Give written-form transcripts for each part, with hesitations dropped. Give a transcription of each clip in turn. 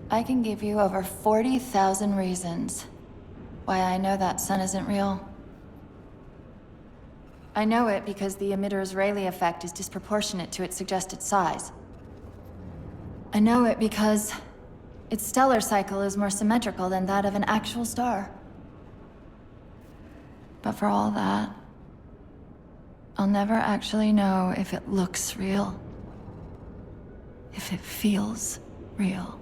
I can give you over 40,000 reasons why I know that sun isn't real. I know it because the emitter's Rayleigh effect is disproportionate to its suggested size. I know it because its stellar cycle is more symmetrical than that of an actual star. But for all that, I'll never actually know if it looks real. If it feels real.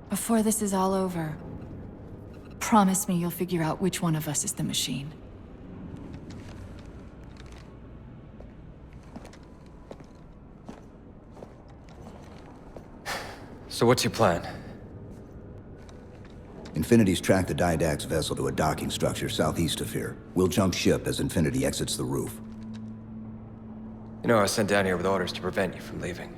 Before this is all over, promise me you'll figure out which one of us is the machine. So what's your plan? Infinity's tracked the Didact's vessel to a docking structure southeast of here. We'll jump ship as Infinity exits the roof. You know, I was sent down here with orders to prevent you from leaving.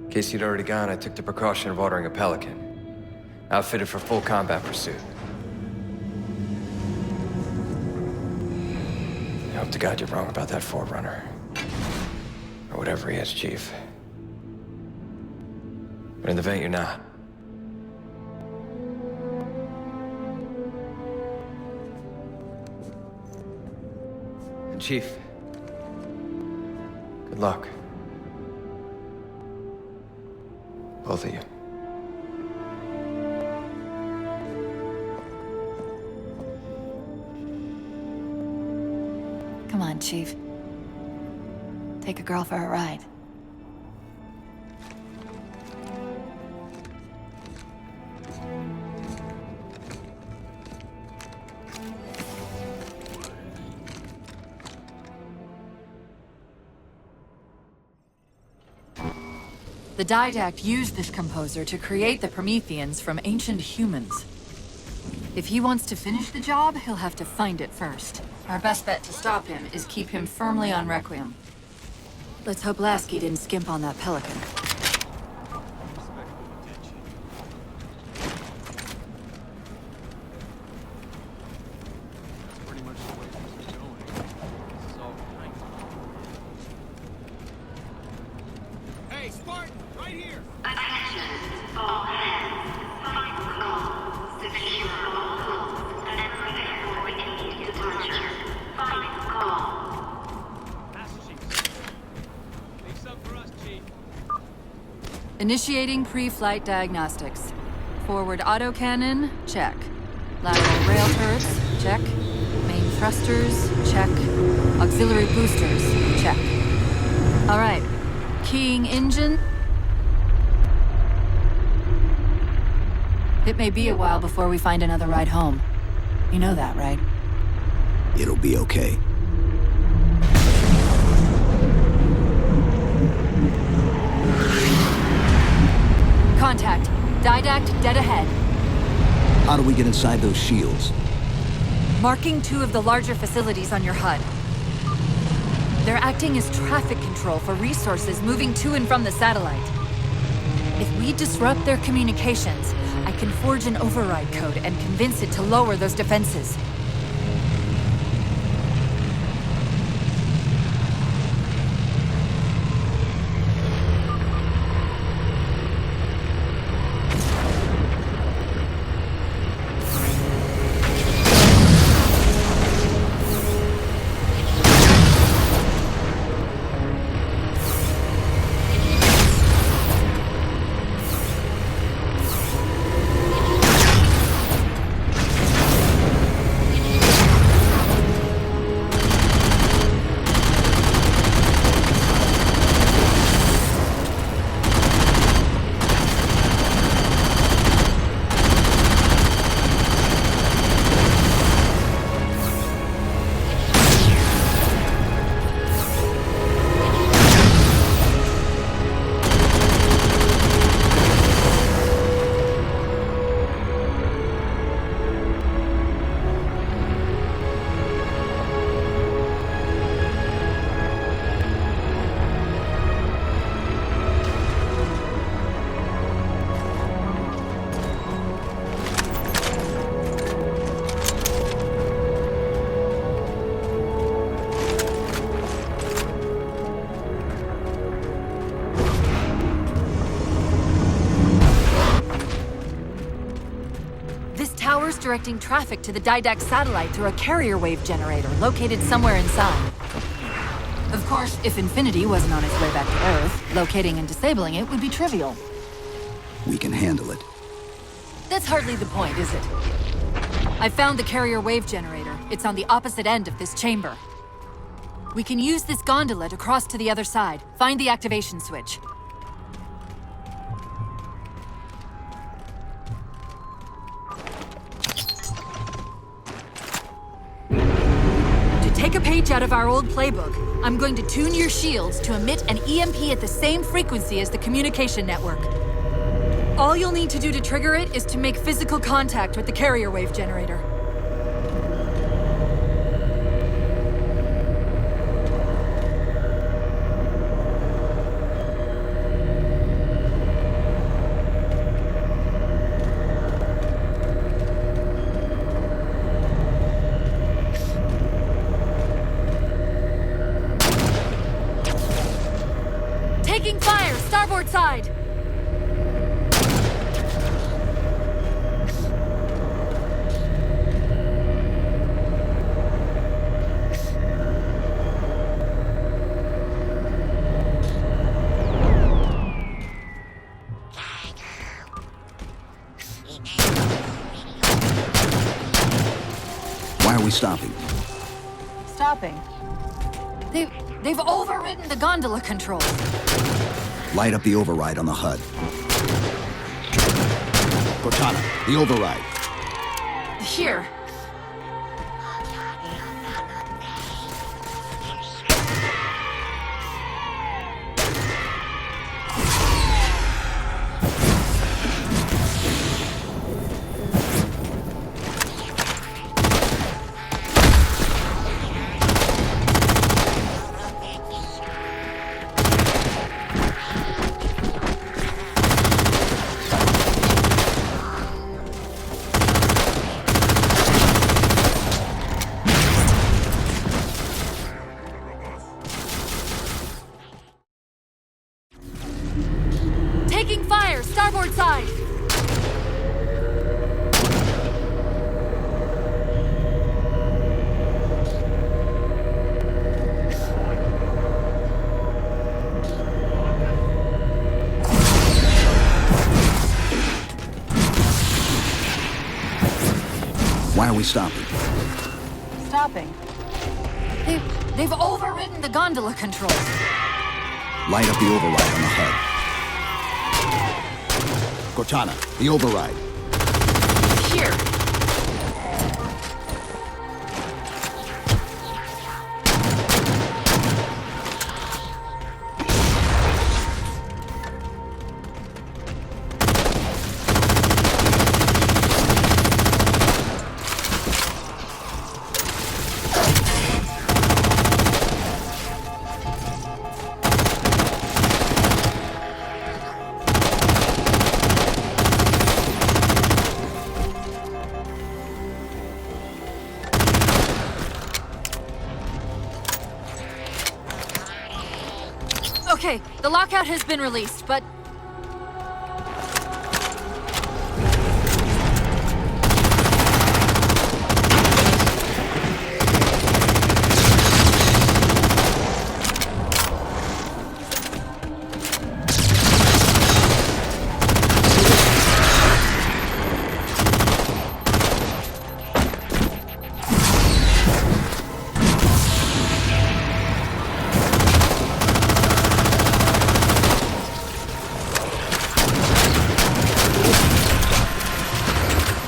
In case you'd already gone, I took the precaution of ordering a Pelican, outfitted for full combat pursuit. I hope to God you're wrong about that Forerunner. Or whatever he is, Chief. But in the event you're not. And Chief, good luck. Both of you. Come on, Chief. Take a girl for a ride. The Didact used this composer to create the Prometheans from ancient humans. If he wants to finish the job, he'll have to find it first. Our best bet to stop him is keep him firmly on Requiem. Let's hope Lasky didn't skimp on that Pelican. Hey, Spartan, right here! Attention, all hands. Final call. Secure all hosts and prepare for immediate departure. Final call. Leave some for us, Chief. Initiating pre-flight diagnostics. Forward autocannon, check. Lateral rail turrets, check. Main thrusters, check. Auxiliary boosters, check. All right. Keying engine. It may be a while before we find another ride home. You know that, right? It'll be okay. Contact. Didact dead ahead. How do we get inside those shields? Marking 2 of the larger facilities on your HUD. They're acting as traffic control for resources moving to and from the satellite. If we disrupt their communications, I can forge an override code and convince it to lower those defenses. redirecting traffic to the Didact satellite through a carrier wave generator located somewhere inside. Of course, if Infinity wasn't on its way back to Earth, locating and disabling it would be trivial. We can handle it. That's hardly the point, is it? I found the carrier wave generator. It's on the opposite end of this chamber. We can use this gondola to cross to the other side. Find the activation switch. To take a page out of our old playbook, I'm going to tune your shields to emit an EMP at the same frequency as the communication network. All you'll need to do to trigger it is to make physical contact with the carrier wave generator. Taking fire! Starboard side! Why are we stopping? Stopping? They've overridden the gondola controls. Light up the override on the HUD. Cortana, the override. Here. Taking fire! Starboard side! Why are we stopping? Stopping? They've overridden the gondola controls. Light up the override on the HUD. Cortana, the override. Here. Okay, the lockout has been released, but...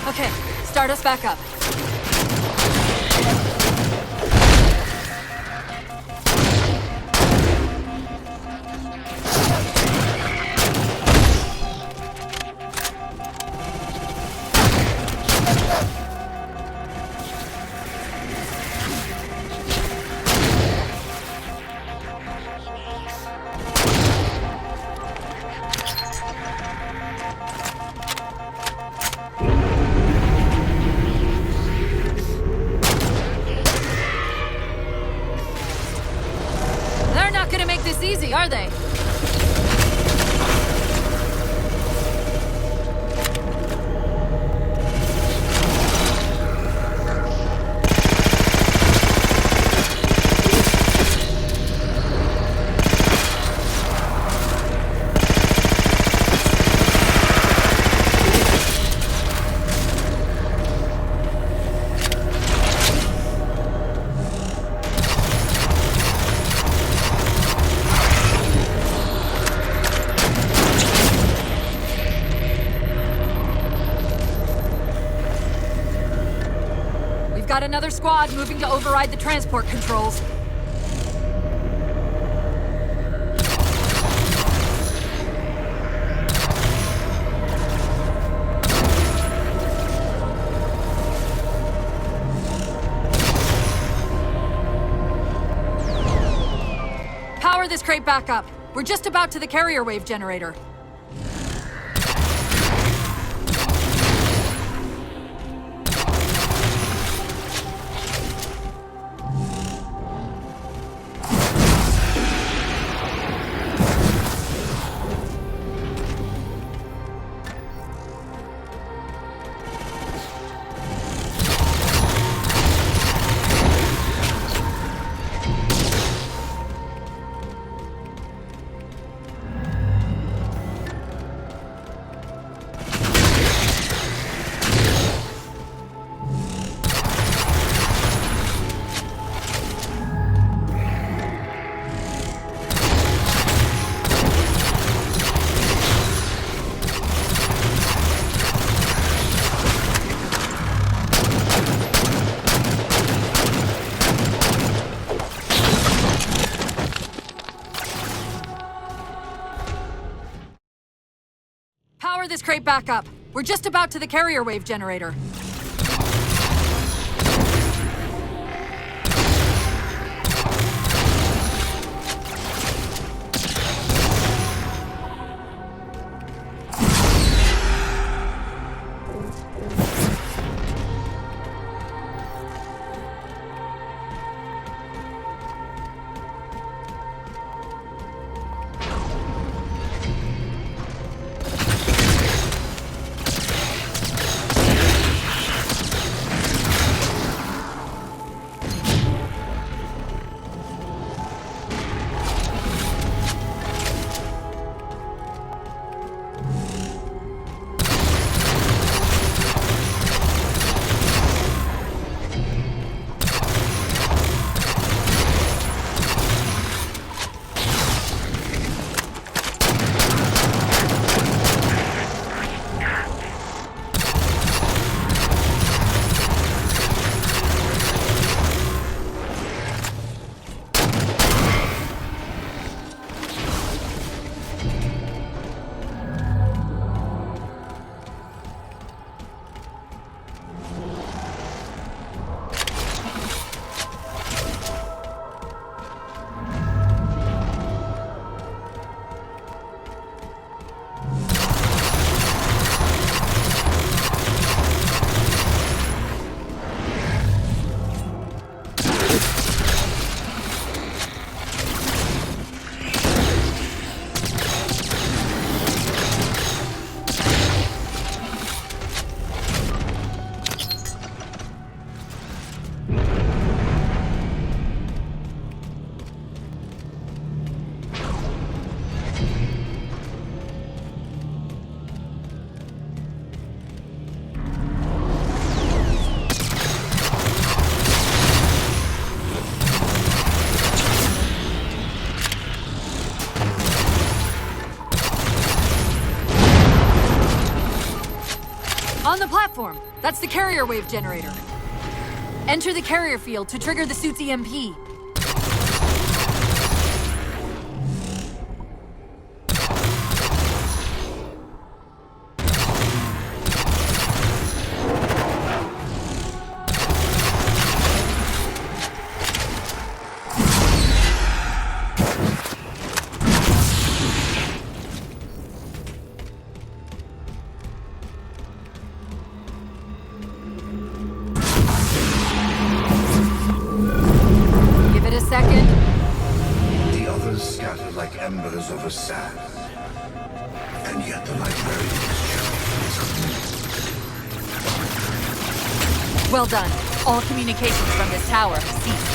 Okay, start us back up. They're not gonna make this easy, are they? We've got another squad moving to override the transport controls. Power this crate back up. We're just about to the carrier wave generator. Power this crate back up. We're just about to the carrier wave generator. On the platform! That's the carrier wave generator. Enter the carrier field to trigger the suit's EMP. Embers of a sand. And yet the librarian is Well done. All communications from this tower have ceased.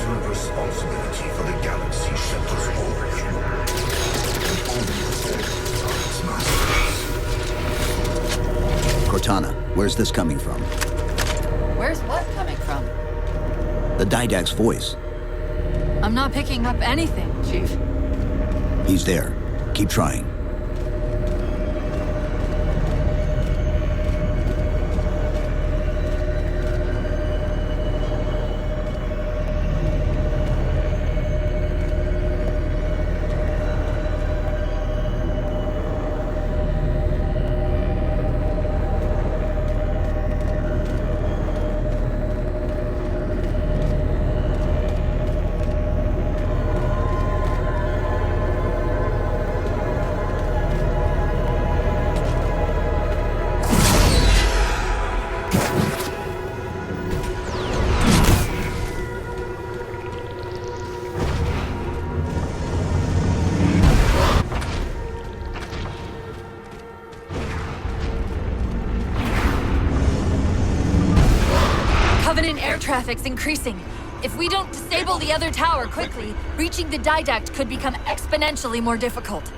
ultimate responsibility for the galaxy shelters forward. And only the souls are its masters. Cortana, where's this coming from? Where's what coming from? The Didact's voice. I'm not picking up anything, Chief. He's there. Keep trying. Covenant air traffic's increasing. If we don't disable the other tower quickly, reaching the Didact could become exponentially more difficult.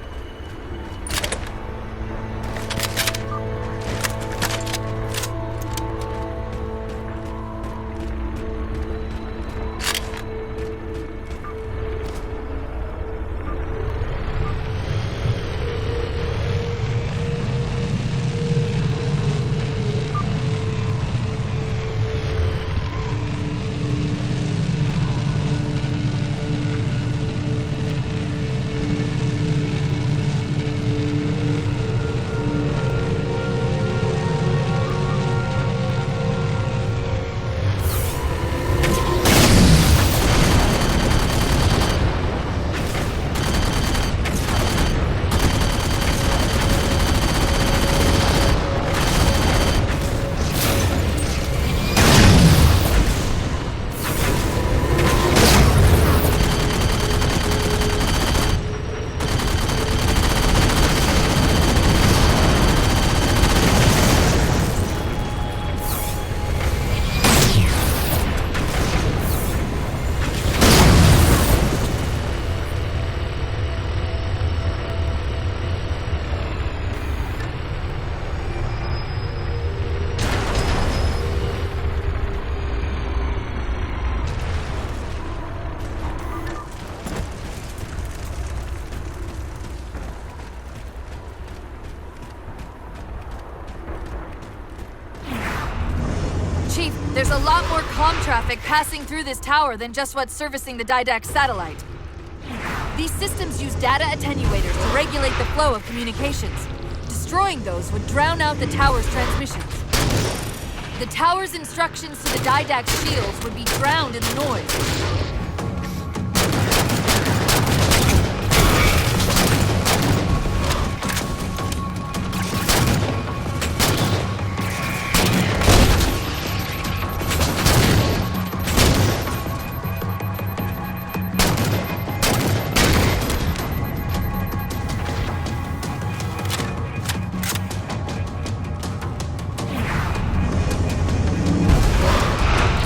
Chief, there's a lot more comm traffic passing through this tower than just what's servicing the Didact satellite. These systems use data attenuators to regulate the flow of communications. Destroying those would drown out the tower's transmissions. The tower's instructions to the Didact shields would be drowned in the noise.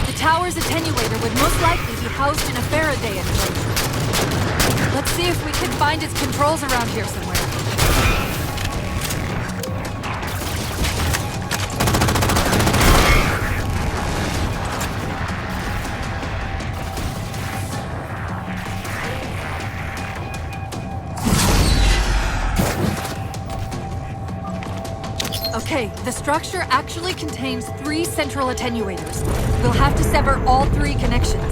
The tower's attenuator would most likely be housed in a Faraday enclosure. Let's see if we can find its controls around here somewhere. Okay, the structure actually contains 3 central attenuators. We'll have to sever all 3 connections.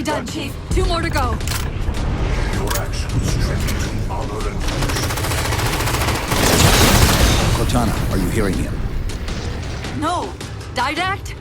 Nearly done, Chief. 2 more to go. Your actions trend between honor and punishment. Cortana, are you hearing him? No! Didact?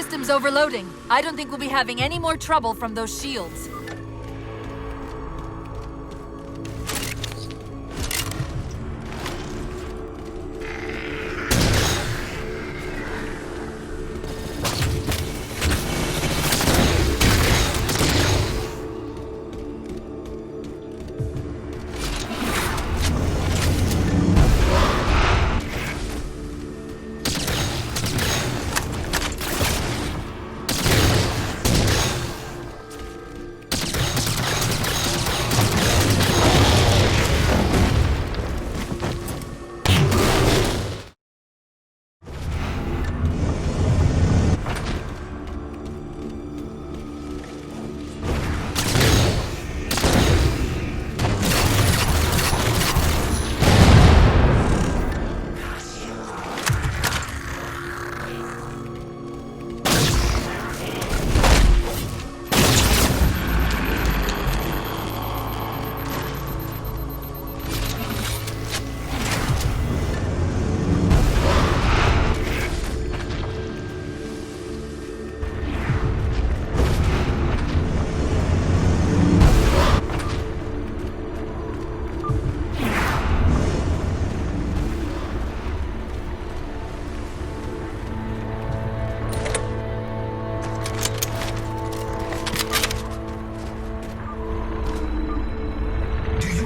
system's overloading. I don't think we'll be having any more trouble from those shields.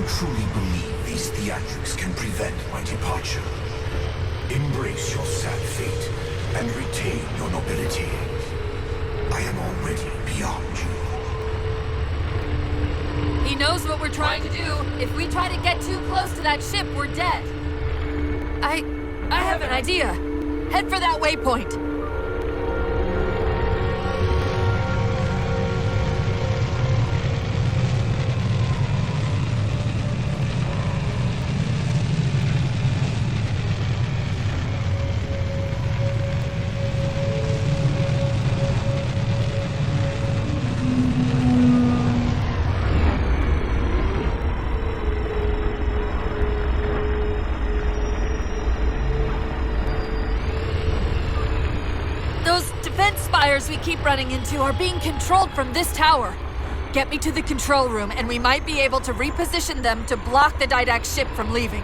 truly believe these theatrics can prevent my departure, embrace your sad fate and retain your nobility. I am already beyond you. He knows what we're trying to do. If we try to get too close to that ship, we're dead. I have an idea. Head for that waypoint. We keep running into are being controlled from this tower. Get me to the control room, and we might be able to reposition them to block the Didact ship from leaving.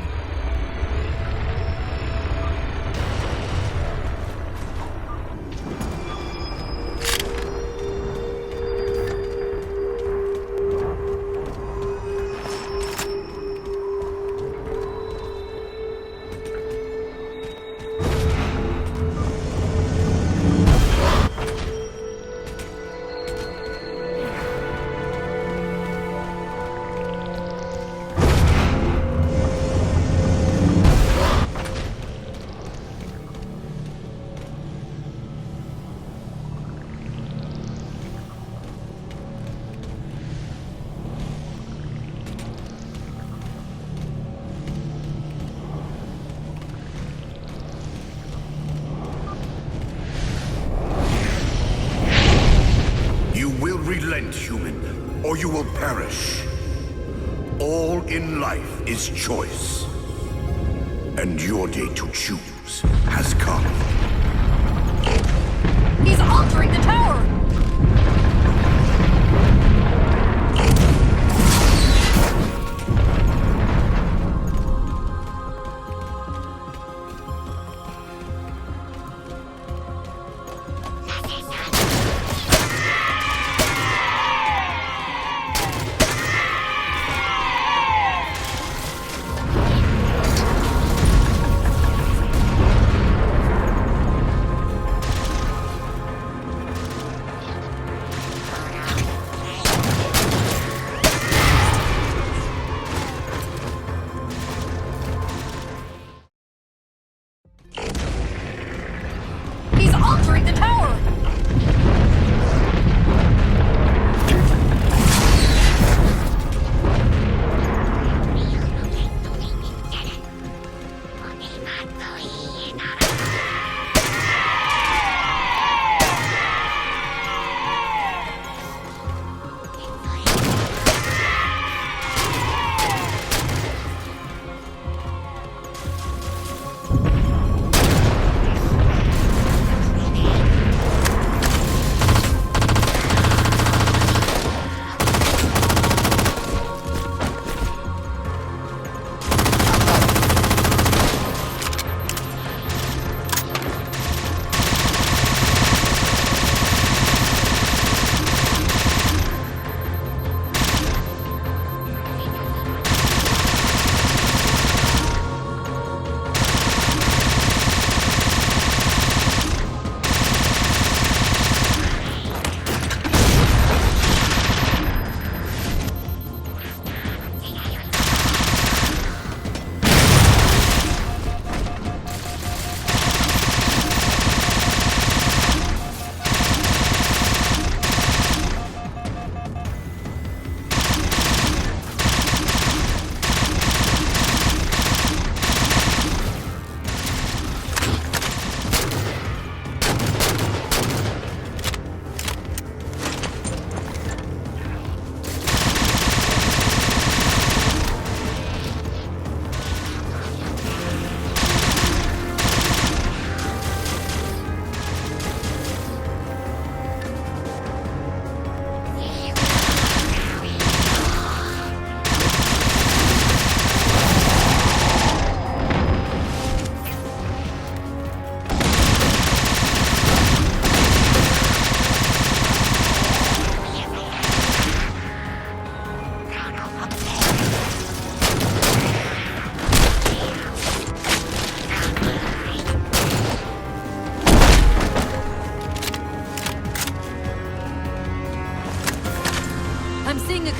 Relent, human, or you will perish. All in life is choice. And your day to choose has come. He's altering the tower!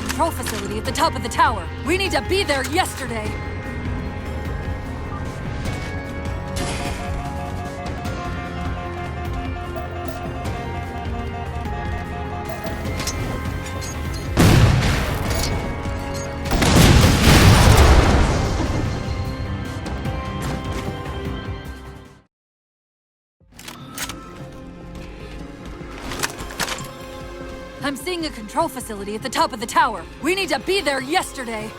control facility at the top of the tower. We need to be there yesterday. I'm seeing a control facility at the top of the tower. We need to be there yesterday.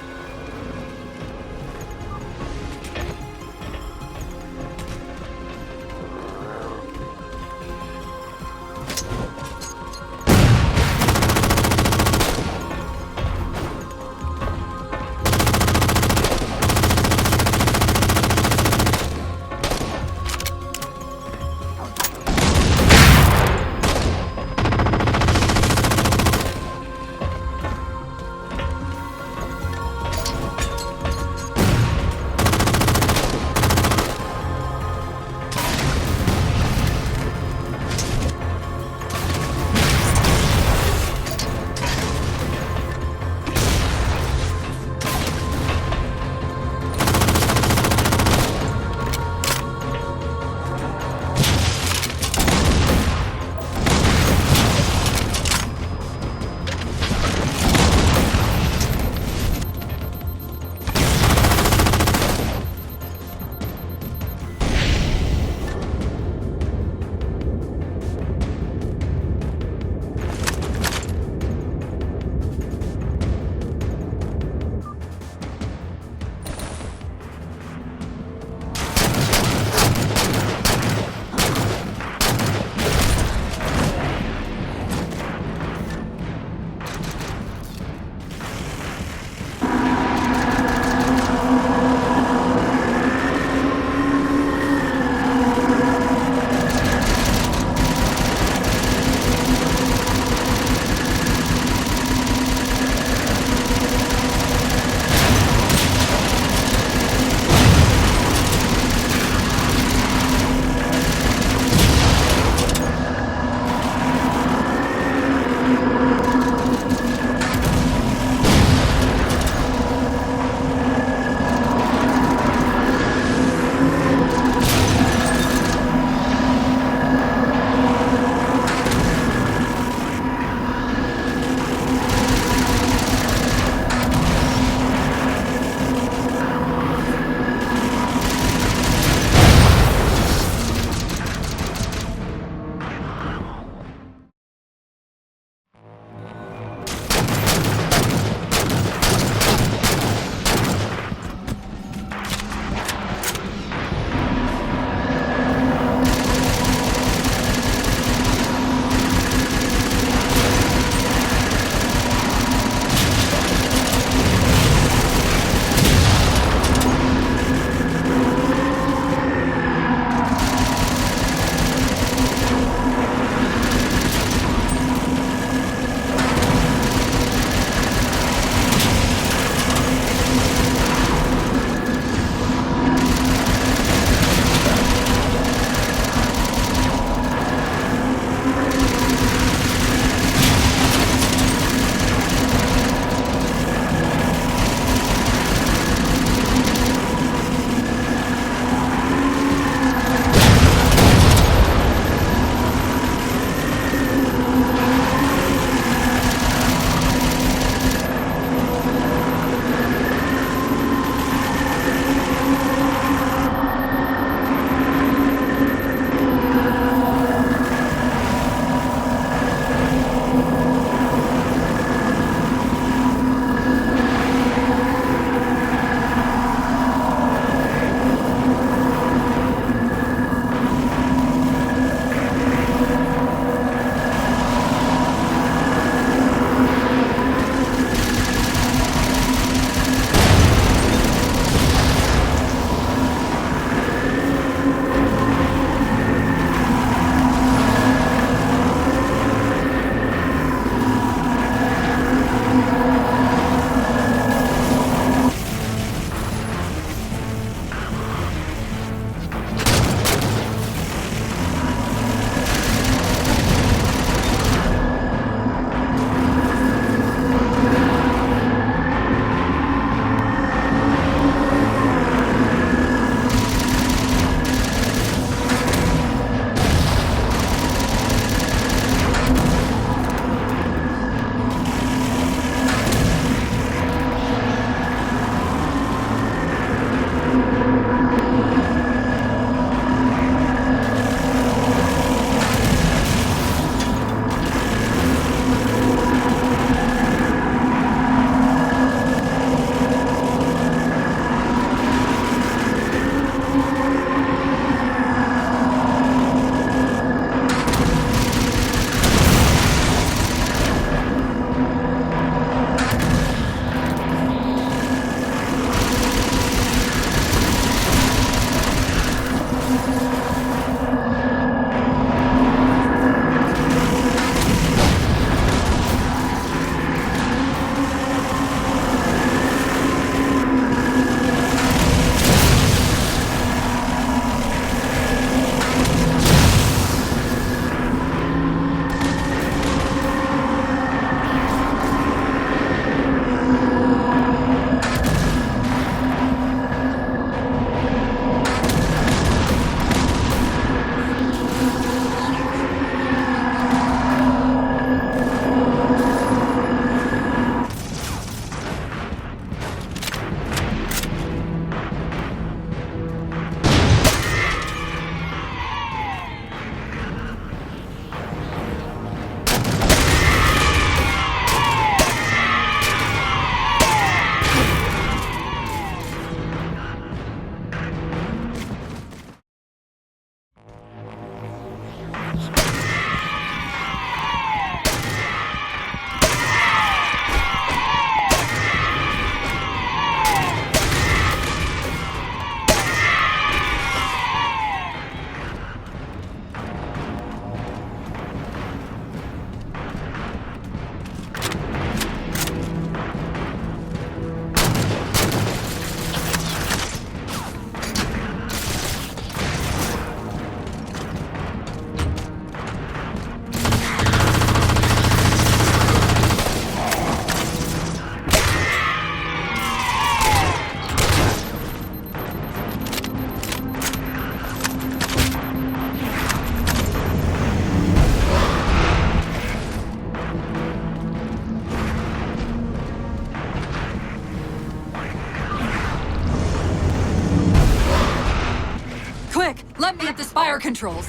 let me at the spire controls.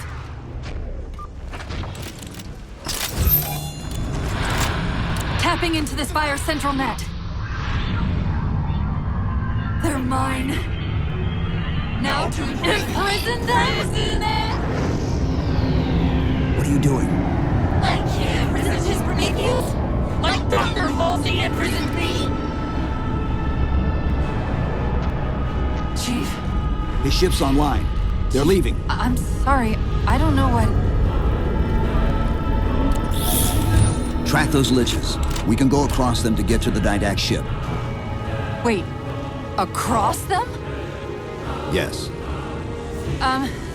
Tapping into the spire central net. They're mine. Now to imprison them? What are you doing? I can't resist his Prometheus! Like Dr. Halsey imprisoned me! Chief, His ship's online. They're leaving. I'm sorry. I don't know what... Track those liches. We can go across them to get to the Didact ship. Wait, across them? Yes.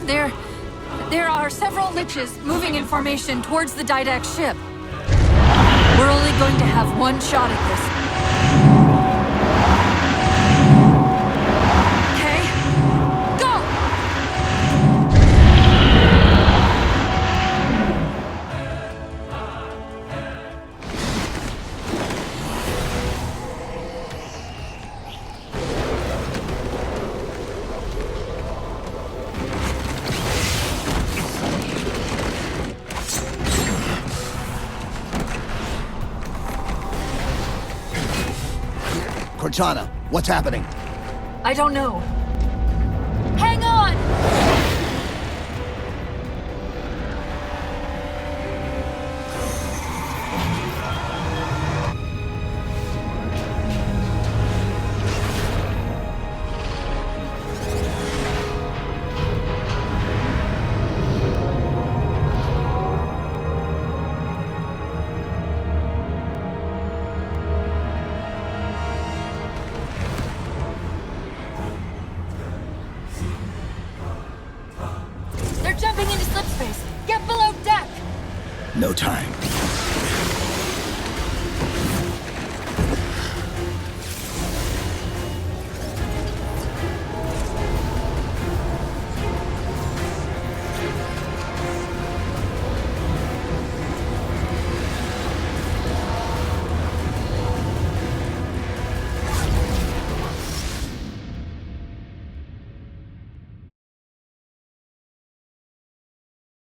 There are several liches moving in formation towards the Didact ship. We're only going to have one shot at this. Okay? Go! Cortana, what's happening? I don't know. Hang on! They're jumping into slip space. Get below deck! No time.